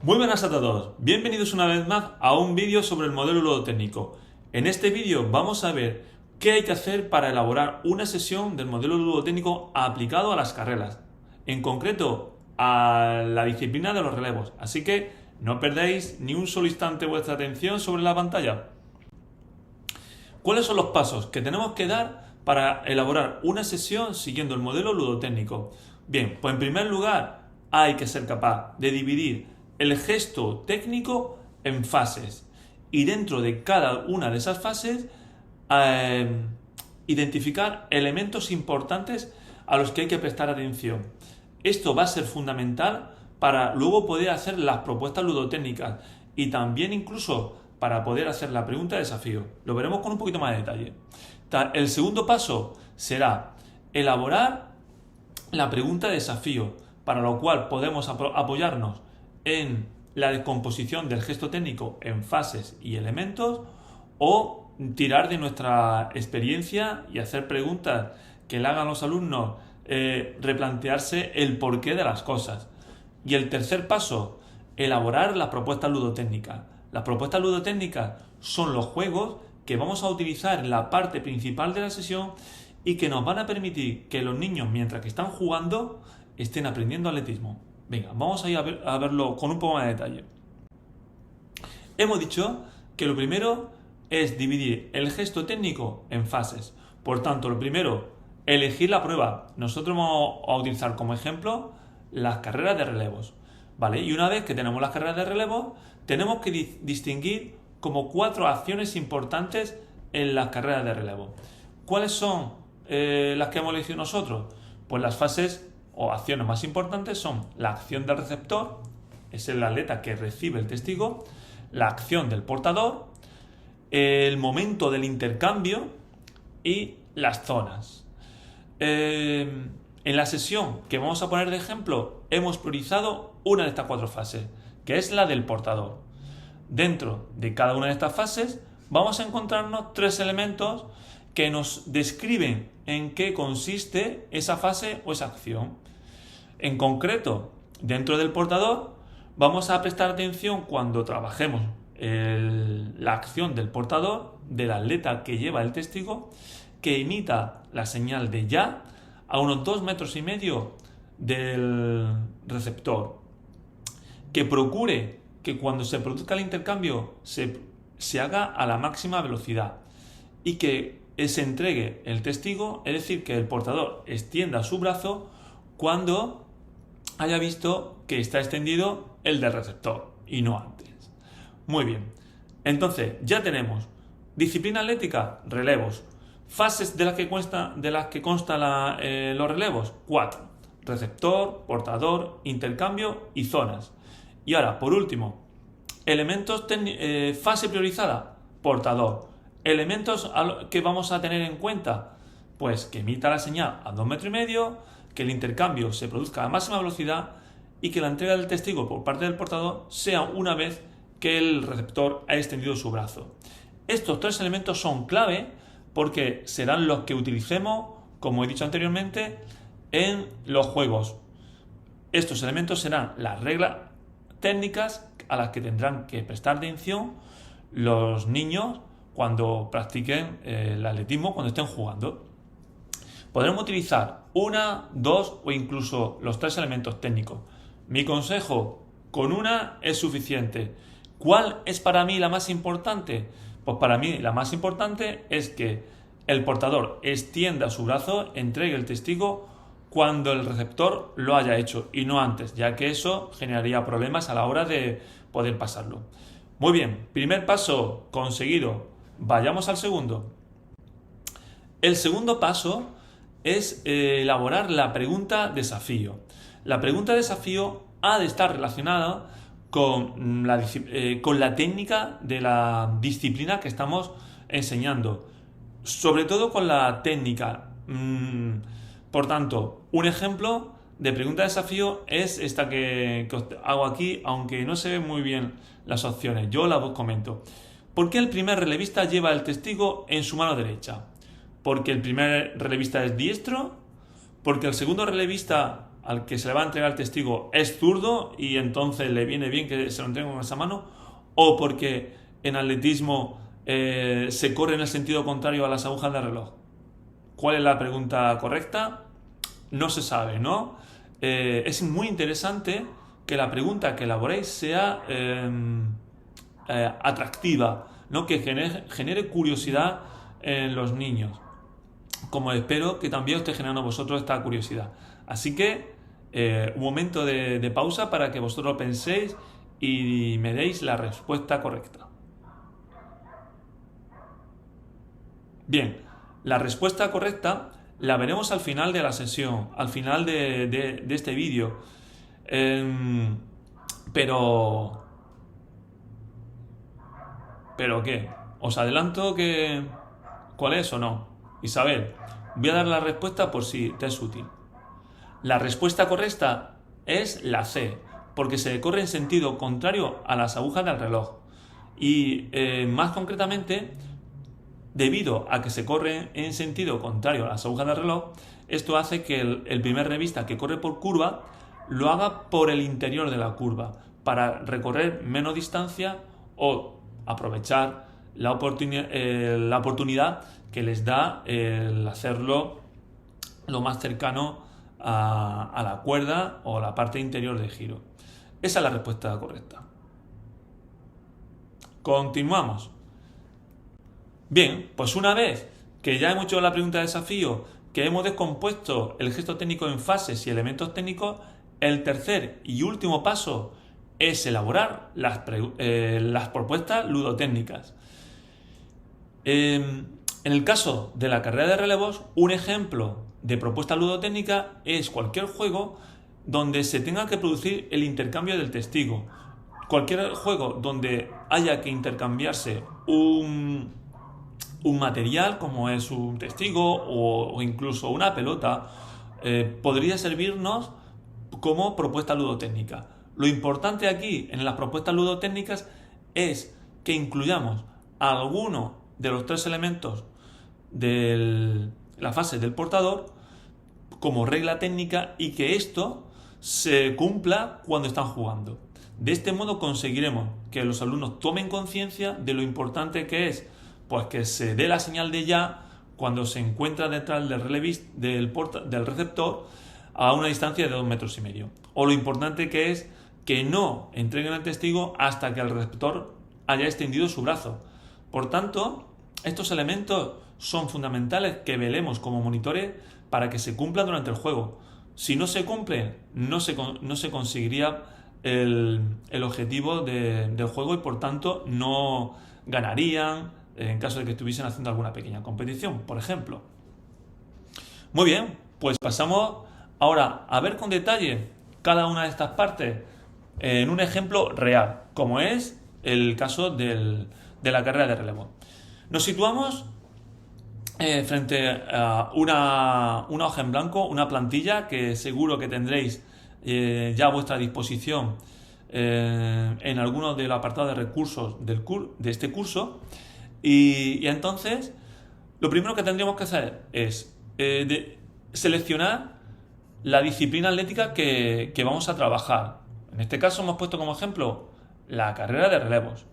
Muy buenas a todos, bienvenidos una vez más a un vídeo sobre el modelo ludotécnico. En este vídeo vamos a ver qué hay que hacer para elaborar una sesión del modelo ludotécnico aplicado a las carreras, en concreto a la disciplina de los relevos, así que no perdáis ni un solo instante vuestra atención sobre la pantalla. ¿Cuáles son los pasos que tenemos que dar para elaborar una sesión siguiendo el modelo ludotécnico? Bien, pues en primer lugar hay que ser capaz de dividir el gesto técnico en fases y dentro de cada una de esas fases identificar elementos importantes a los que hay que prestar atención. Esto va a ser fundamental para luego poder hacer las propuestas ludotécnicas y también incluso para poder hacer la pregunta de desafío. Lo veremos con un poquito más de detalle. El segundo paso será elaborar la pregunta de desafío, para lo cual podemos apoyarnos en la descomposición del gesto técnico en fases y elementos o tirar de nuestra experiencia y hacer preguntas que le hagan a los alumnos replantearse el porqué de las cosas. Y el tercer paso, elaborar las propuestas ludotécnicas. Las propuestas ludotécnicas son los juegos que vamos a utilizar en la parte principal de la sesión y que nos van a permitir que los niños, mientras que están jugando, estén aprendiendo atletismo. Venga, vamos a ir a verlo con un poco más de detalle. Hemos dicho que lo primero es dividir el gesto técnico en fases. Por tanto, lo primero, elegir la prueba. Nosotros vamos a utilizar como ejemplo las carreras de relevos, ¿vale? Y una vez que tenemos las carreras de relevos, tenemos que distinguir como 4 acciones importantes en las carreras de relevo. ¿Cuáles son las que hemos elegido nosotros? Pues las fases o acciones más importantes son la acción del receptor, es el atleta que recibe el testigo, la acción del portador, el momento del intercambio y las zonas. En la sesión que vamos a poner de ejemplo hemos priorizado una de estas 4 fases, que es la del portador. Dentro de cada una de estas fases vamos a encontrarnos 3 elementos que nos describen en qué consiste esa fase o esa acción. En concreto, dentro del portador, vamos a prestar atención cuando trabajemos la acción del portador, del atleta que lleva el testigo, que imita la señal de ya a unos 2,5 metros del receptor, que procure que cuando se produzca el intercambio se haga a la máxima velocidad y que se entregue el testigo, es decir, que el portador extienda su brazo cuando haya visto que está extendido el del receptor y no antes. Muy bien, entonces ya tenemos disciplina atlética, relevos, fases de las que constan los relevos, 4, receptor, portador, intercambio y zonas. Y ahora, por último, elementos fase priorizada, portador. Elementos que vamos a tener en cuenta, pues que emita la señal a 2,5 metros, que el intercambio se produzca a máxima velocidad y que la entrega del testigo por parte del portador sea una vez que el receptor ha extendido su brazo. Estos 3 elementos son clave porque serán los que utilicemos, como he dicho anteriormente, en los juegos. Estos elementos serán las reglas técnicas a las que tendrán que prestar atención los niños cuando practiquen el atletismo, cuando estén jugando. Podremos utilizar 1, 2 o incluso los 3 elementos técnicos. Mi consejo, con una es suficiente. ¿Cuál es para mí la más importante? Pues para mí la más importante es que el portador extienda su brazo, entregue el testigo cuando el receptor lo haya hecho y no antes, ya que eso generaría problemas a la hora de poder pasarlo. Muy bien, primer paso conseguido. Vayamos al segundo. El segundo paso es elaborar la pregunta desafío. La pregunta desafío ha de estar relacionada con la técnica de la disciplina que estamos enseñando, sobre todo con la técnica. Por tanto, un ejemplo de pregunta desafío es esta que os hago aquí, aunque no se ven muy bien las opciones, yo las comento. ¿Por qué el primer relevista lleva el testigo en su mano derecha? ¿Porque el primer relevista es diestro? ¿Porque el segundo relevista al que se le va a entregar el testigo es zurdo y entonces le viene bien que se lo entreguen con esa mano, o porque en atletismo se corre en el sentido contrario a las agujas del reloj. ¿Cuál es la pregunta correcta? No se sabe, ¿no? Es muy interesante que la pregunta que elaboréis sea atractiva, ¿no? Que genere curiosidad en los niños, como espero que también os esté generando a vosotros esta curiosidad. Así que un momento de pausa para que vosotros penséis y me deis la respuesta correcta. Bien, la respuesta correcta la veremos al final de la sesión, al final de este vídeo. Pero ¿qué? ¿Os adelanto que cuál es o no? Isabel, voy a dar la respuesta por si te es útil. La respuesta correcta es la C, porque se corre en sentido contrario a las agujas del reloj. Y más concretamente, debido a que se corre en sentido contrario a las agujas del reloj, esto hace que el primer revista que corre por curva lo haga por el interior de la curva, para recorrer menos distancia o aprovechar la oportunidad que les da el hacerlo lo más cercano a la cuerda o la parte interior de giro. Esa es la respuesta correcta. Continuamos. Bien, pues una vez que ya hemos hecho la pregunta de desafío, que hemos descompuesto el gesto técnico en fases y elementos técnicos, el tercer y último paso es elaborar las propuestas ludotécnicas. En el caso de la carrera de relevos, un ejemplo de propuesta ludotécnica es cualquier juego donde se tenga que producir el intercambio del testigo. Cualquier juego donde haya que intercambiarse un material como es un testigo o incluso una pelota, podría servirnos como propuesta ludotécnica. Lo importante aquí en las propuestas ludotécnicas es que incluyamos alguno de los tres elementos de la fase del portador como regla técnica y que esto se cumpla cuando están jugando. De este modo conseguiremos que los alumnos tomen conciencia de lo importante que es pues que se dé la señal de ya cuando se encuentra detrás del receptor a una distancia de 2,5 metros. O lo importante que es que no entreguen al testigo hasta que el receptor haya extendido su brazo. Por tanto, estos elementos son fundamentales que velemos como monitores para que se cumplan durante el juego. Si no se cumple, no se conseguiría el objetivo del juego y por tanto no ganarían en caso de que estuviesen haciendo alguna pequeña competición, por ejemplo. Muy bien, pues pasamos ahora a ver con detalle cada una de estas partes en un ejemplo real, como es el caso de la carrera de relevo. Nos situamos frente a una hoja en blanco, una plantilla que seguro que tendréis ya a vuestra disposición en alguno del apartado de recursos de este curso. Y entonces, lo primero que tendríamos que hacer es seleccionar la disciplina atlética que vamos a trabajar. En este caso hemos puesto como ejemplo la carrera de relevos.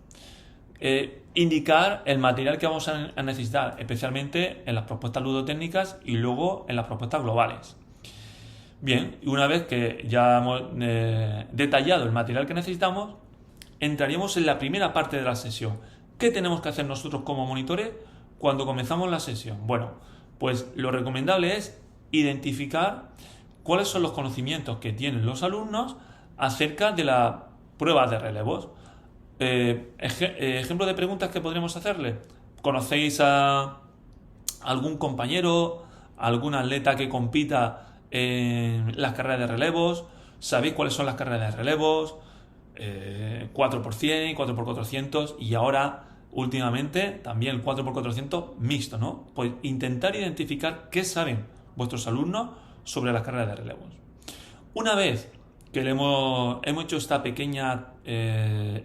Indicar el material que vamos a necesitar, especialmente en las propuestas ludotécnicas y luego en las propuestas globales. Bien, y una vez que ya hemos detallado el material que necesitamos, entraríamos en la primera parte de la sesión. ¿Qué tenemos que hacer nosotros como monitores cuando comenzamos la sesión? Bueno, pues lo recomendable es identificar cuáles son los conocimientos que tienen los alumnos acerca de la prueba de relevos. Ejemplo de preguntas que podríamos hacerle. ¿Conocéis a algún compañero, algún atleta que compita en las carreras de relevos? ¿Sabéis cuáles son las carreras de relevos? 4x100, 4x400 y ahora últimamente también el 4x400 mixto, ¿no? Pues intentar identificar qué saben vuestros alumnos sobre las carreras de relevos. Una vez que hemos hecho esta pequeña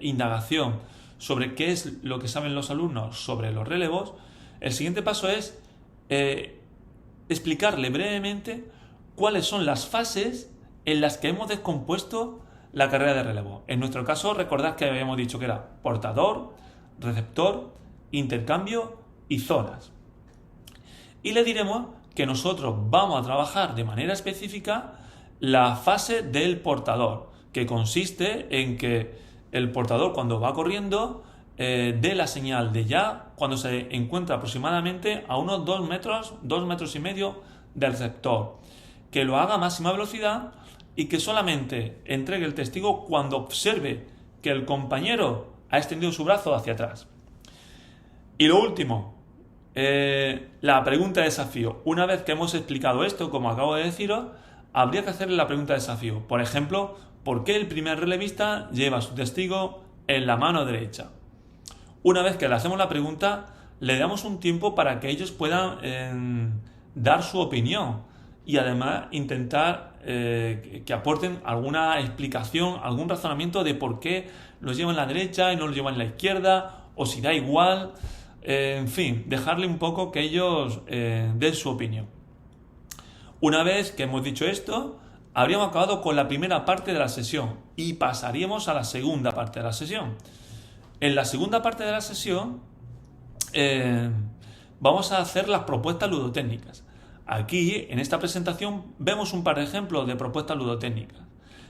indagación sobre qué es lo que saben los alumnos sobre los relevos, el siguiente paso es explicarle brevemente cuáles son las fases en las que hemos descompuesto la carrera de relevo. En nuestro caso, recordad que habíamos dicho que era portador, receptor, intercambio y zonas. Y le diremos que nosotros vamos a trabajar de manera específica la fase del portador, que consiste en que el portador, cuando va corriendo, dé la señal de ya cuando se encuentra aproximadamente a unos 2 metros y medio del receptor, que lo haga a máxima velocidad y que solamente entregue el testigo cuando observe que el compañero ha extendido su brazo hacia atrás. Y lo último, la pregunta de desafío. Una vez que hemos explicado esto, como acabo de deciros, habría que hacerle la pregunta de desafío. Por ejemplo, ¿por qué el primer relevista lleva su testigo en la mano derecha? Una vez que le hacemos la pregunta, le damos un tiempo para que ellos puedan dar su opinión y además intentar que aporten alguna explicación, algún razonamiento de por qué los lleva en la derecha y no los lleva en la izquierda, o si da igual. En fin, dejarle un poco que ellos den su opinión. Una vez que hemos dicho esto, habríamos acabado con la primera parte de la sesión y pasaríamos a la segunda parte de la sesión. En la segunda parte de la sesión vamos a hacer las propuestas ludotécnicas. Aquí, en esta presentación, vemos un par de ejemplos de propuestas ludotécnicas.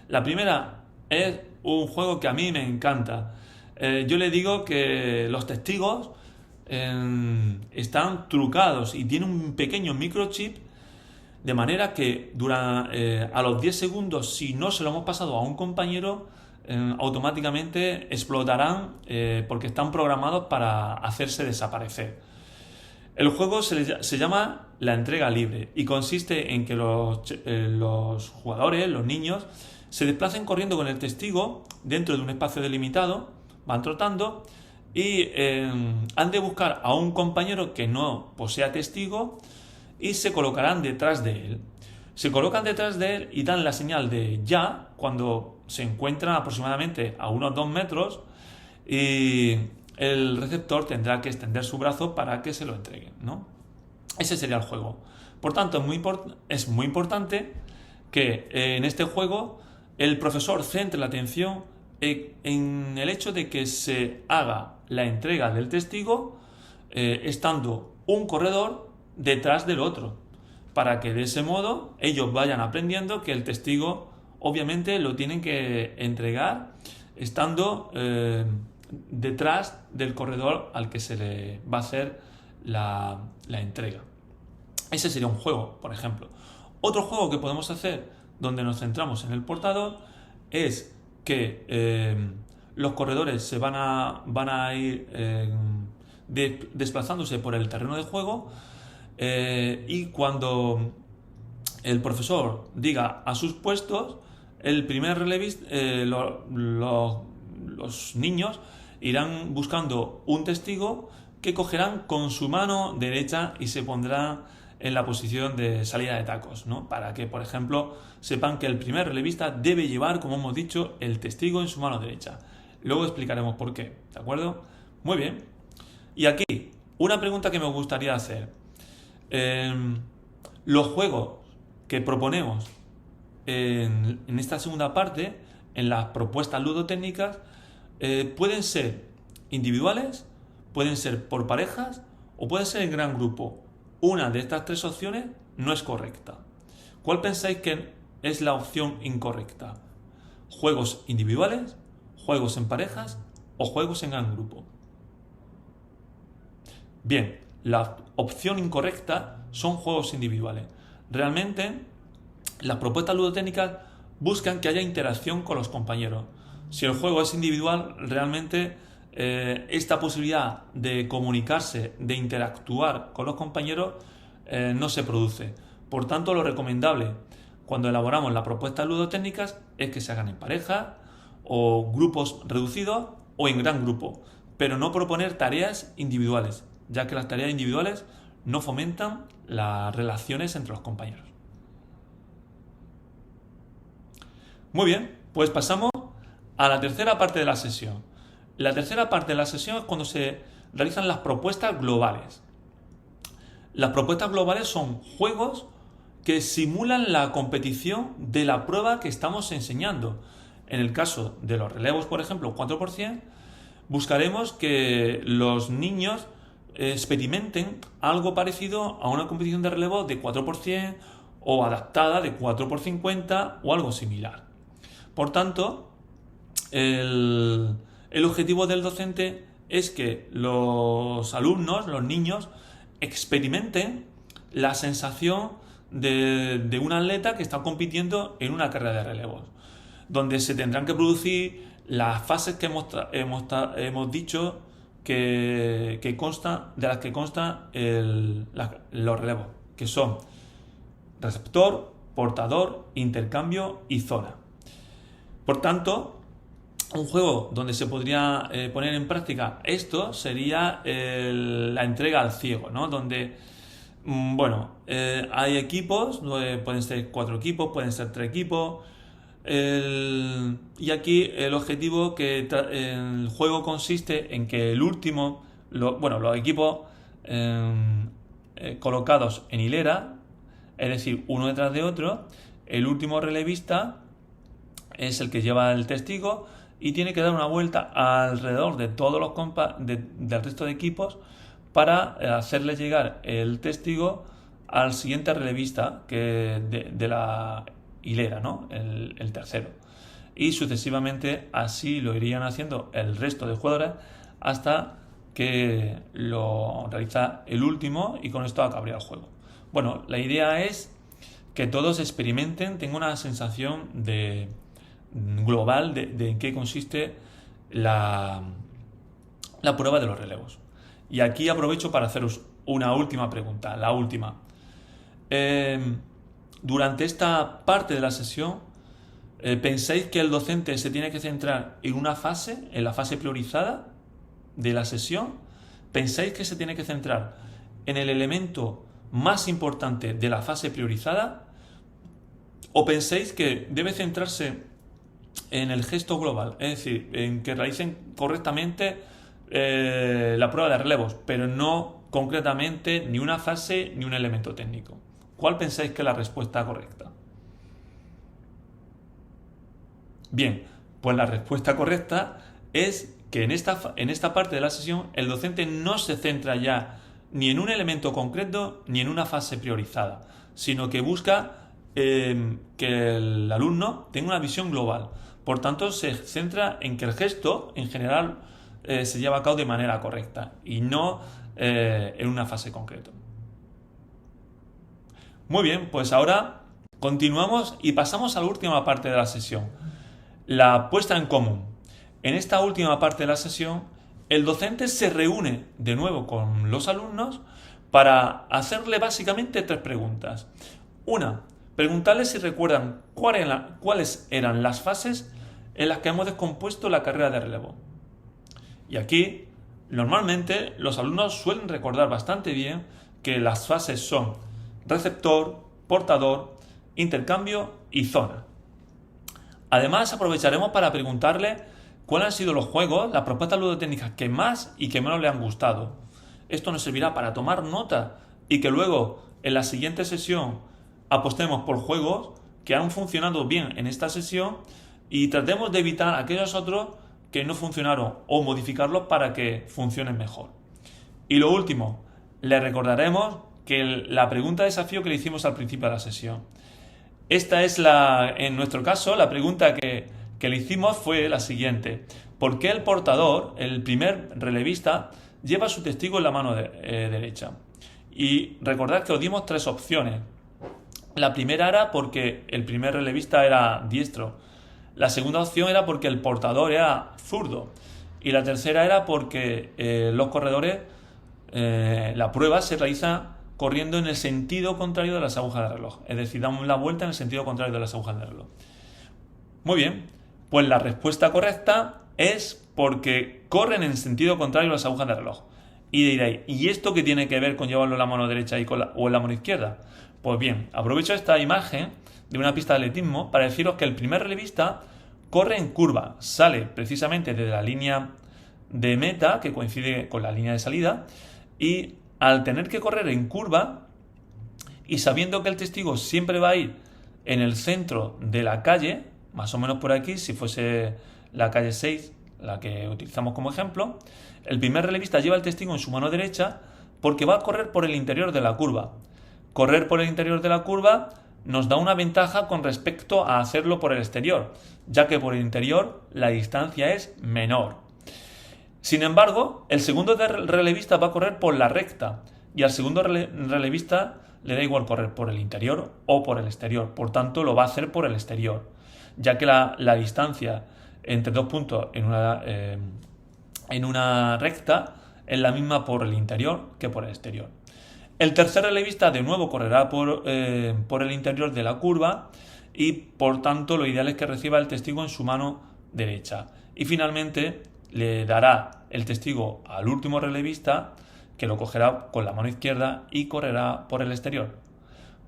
La primera es un juego que a mí me encanta. Yo le digo que los testigos están trucados y tienen un pequeño microchip, de manera que a los 10 segundos, si no se lo hemos pasado a un compañero, automáticamente explotarán porque están programados para hacerse desaparecer. El juego se llama la entrega libre y consiste en que los jugadores, los niños, se desplacen corriendo con el testigo dentro de un espacio delimitado, van trotando y han de buscar a un compañero que no posea testigo y se colocarán detrás de él. Se colocan detrás de él y dan la señal de ya cuando se encuentran aproximadamente a unos 2 metros y el receptor tendrá que extender su brazo para que se lo entreguen, ¿no? Ese sería el juego. Por tanto, es muy importante que en este juego el profesor centre la atención en el hecho de que se haga la entrega del testigo estando un corredor detrás del otro, para que de ese modo ellos vayan aprendiendo que el testigo obviamente lo tienen que entregar estando detrás del corredor al que se le va a hacer la entrega. Ese sería un juego, por ejemplo. Otro juego que podemos hacer donde nos centramos en el portador es que los corredores se van a ir desplazándose por el terreno de juego y cuando el profesor diga a sus puestos, el primer relevista, los niños irán buscando un testigo que cogerán con su mano derecha y se pondrán en la posición de salida de tacos, ¿no? Para que, por ejemplo, sepan que el primer relevista debe llevar, como hemos dicho, el testigo en su mano derecha. Luego explicaremos por qué, ¿de acuerdo? Muy bien. Y aquí, una pregunta que me gustaría hacer. Los juegos que proponemos en esta segunda parte, en las propuestas ludotécnicas, pueden ser individuales, pueden ser por parejas o pueden ser en gran grupo. Una de estas 3 opciones no es correcta. ¿Cuál pensáis que es la opción incorrecta? ¿Juegos individuales, juegos en parejas o juegos en gran grupo? Bien, la opción incorrecta son juegos individuales. Realmente, las propuestas ludotécnicas buscan que haya interacción con los compañeros. Si el juego es individual, realmente esta posibilidad de comunicarse, de interactuar con los compañeros, no se produce. Por tanto, lo recomendable cuando elaboramos las propuestas ludotécnicas es que se hagan en pareja o grupos reducidos o en gran grupo, pero no proponer tareas individuales, ya que las tareas individuales no fomentan las relaciones entre los compañeros. Muy bien, pues pasamos a la tercera parte de la sesión. La tercera parte de la sesión es cuando se realizan las propuestas globales. Las propuestas globales son juegos que simulan la competición de la prueba que estamos enseñando. En el caso de los relevos, por ejemplo, 4%, buscaremos que los niños experimenten algo parecido a una competición de relevo de 4% o adaptada de 4×50 o algo similar. Por tanto, el objetivo del docente es que los alumnos, los niños, experimenten la sensación de un atleta que está compitiendo en una carrera de relevos, donde se tendrán que producir las fases que hemos dicho que consta, de las que constan los relevos, que son receptor, portador, intercambio y zona. Por tanto, un juego donde se podría poner en práctica esto sería la entrega al ciego, ¿no? Donde, hay equipos, pueden ser 4 equipos, pueden ser 3 equipos, y aquí el objetivo que el juego consiste en que el último, los equipos colocados en hilera, es decir, uno detrás de otro, el último relevista es el que lleva el testigo y tiene que dar una vuelta alrededor de todos los del resto de equipos para hacerle llegar el testigo al siguiente relevista de la hilera, ¿no? El tercero. Y sucesivamente así lo irían haciendo el resto de jugadores hasta que lo realiza el último y con esto acabaría el juego. Bueno, la idea es que todos experimenten, tengan una sensación global de en qué consiste la prueba de los relevos. Y aquí aprovecho para haceros una última pregunta, la última. Durante esta parte de la sesión, ¿pensáis que el docente se tiene que centrar en una fase, en la fase priorizada de la sesión? ¿Pensáis que se tiene que centrar en el elemento más importante de la fase priorizada? ¿O pensáis que debe centrarse en el gesto global? Es decir, en que realicen correctamente la prueba de relevos, pero no concretamente ni una fase ni un elemento técnico. ¿Cuál pensáis que es la respuesta correcta? Bien, pues la respuesta correcta es que en esta parte de la sesión el docente no se centra ya ni en un elemento concreto ni en una fase priorizada, sino que busca que el alumno tenga una visión global. Por tanto, se centra en que el gesto, en general, se lleva a cabo de manera correcta y no en una fase concreta. Muy bien, pues ahora continuamos y pasamos a la última parte de la sesión, la puesta en común. En esta última parte de la sesión, el docente se reúne de nuevo con los alumnos para hacerle básicamente 3 preguntas. Una, preguntarles si recuerdan cuáles eran las fases en las que hemos descompuesto la carrera de relevo. Y aquí, normalmente, los alumnos suelen recordar bastante bien que las fases son receptor, portador, intercambio y zona. Además, aprovecharemos para preguntarle cuáles han sido los juegos, las propuestas ludotécnicas que más y que menos le han gustado. Esto nos servirá para tomar nota y que luego, en la siguiente sesión, apostemos por juegos que han funcionado bien en esta sesión y tratemos de evitar aquellos otros que no funcionaron o modificarlos para que funcionen mejor. Y lo último, le recordaremos que la pregunta de desafío que le hicimos al principio de la sesión. Esta es en nuestro caso, la pregunta que le hicimos fue la siguiente. ¿Por qué el portador, el primer relevista, lleva su testigo en la mano derecha? Y recordad que os dimos 3 opciones. La primera era porque el primer relevista era diestro. La segunda opción era porque el portador era zurdo. Y la tercera era porque los corredores, la prueba se realiza corriendo en el sentido contrario de las agujas del reloj. Es decir, damos la vuelta en el sentido contrario de las agujas del reloj. Muy bien, pues la respuesta correcta es porque corren en el sentido contrario de las agujas del reloj. Y diréis, ¿y esto qué tiene que ver con llevarlo en la mano derecha o en la mano izquierda? Pues bien, aprovecho esta imagen de una pista de atletismo para deciros que el primer relevista corre en curva, sale precisamente desde la línea de meta, que coincide con la línea de salida, y al tener que correr en curva, y sabiendo que el testigo siempre va a ir en el centro de la calle, más o menos por aquí, si fuese la calle 6, la que utilizamos como ejemplo, el primer relevista lleva el testigo en su mano derecha porque va a correr por el interior de la curva. Correr por el interior de la curva nos da una ventaja con respecto a hacerlo por el exterior, ya que por el interior la distancia es menor. Sin embargo, el segundo relevista va a correr por la recta y al segundo relevista le da igual correr por el interior o por el exterior, por tanto lo va a hacer por el exterior, ya que la distancia entre dos puntos en una recta es la misma por el interior que por el exterior. El tercer relevista de nuevo correrá por el interior de la curva y por tanto lo ideal es que reciba el testigo en su mano derecha. Y finalmente le dará el testigo al último relevista, que lo cogerá con la mano izquierda y correrá por el exterior.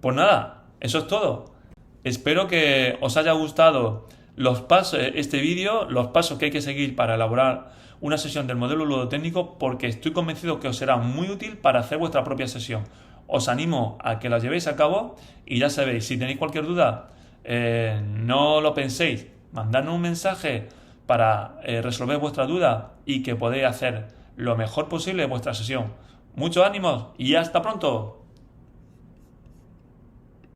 Pues nada, eso es todo. Espero que os haya gustado este vídeo, los pasos que hay que seguir para elaborar una sesión del modelo ludotécnico, porque estoy convencido que os será muy útil para hacer vuestra propia sesión. Os animo a que la llevéis a cabo y ya sabéis, si tenéis cualquier duda, no lo penséis, mandadnos un mensaje para resolver vuestra duda y que podáis hacer lo mejor posible vuestra sesión. Muchos ánimos y hasta pronto.